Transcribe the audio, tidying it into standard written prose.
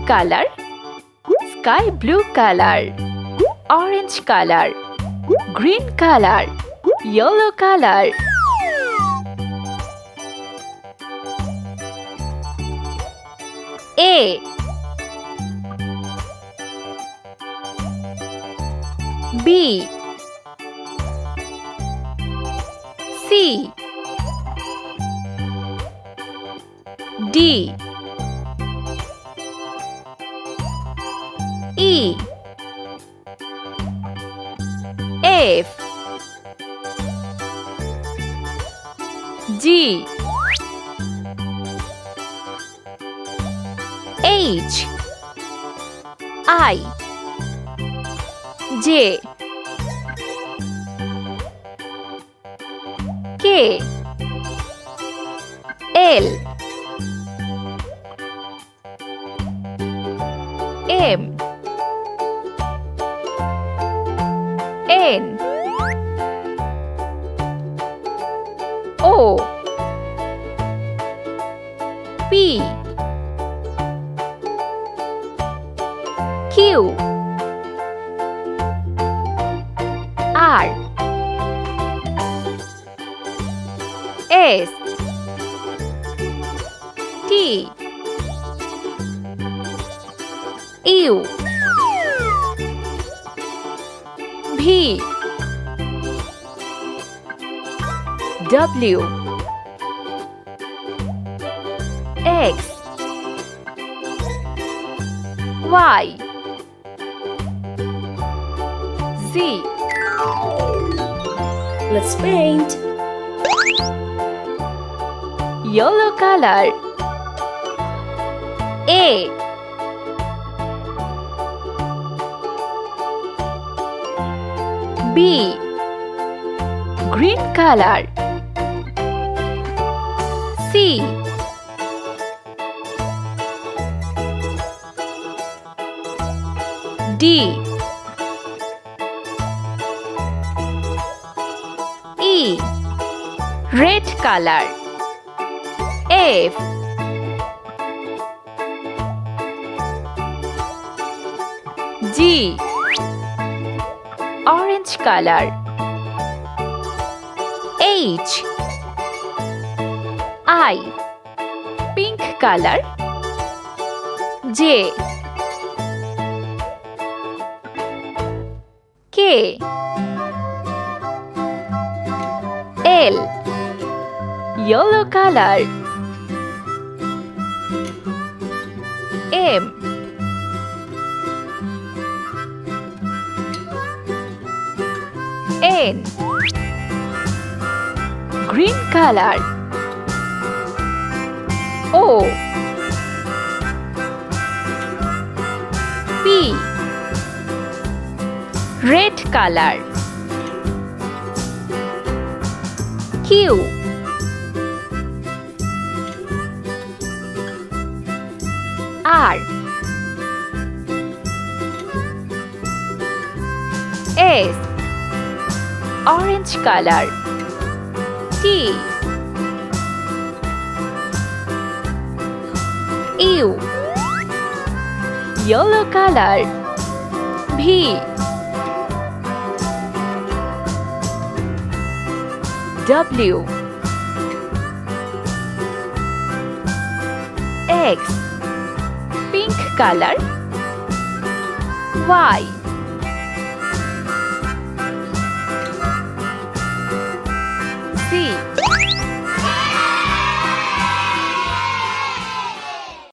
color, sky blue color, orange color, green color, yellow color. A, B, C, D, E, F, G, H, I, J, K, L, M, N, O, P, Q, R, S, T, U, V, W, X, Y, Z. Let's paint. Yellow color. A, B, green color. C, D, E, red color. F, G, orange color. H, I, pink color. J, K, L, yellow color. M, N, green color. O, P, red color. Q, R, S, orange color. T, U, yellow color. V, W, X, pink color. Y,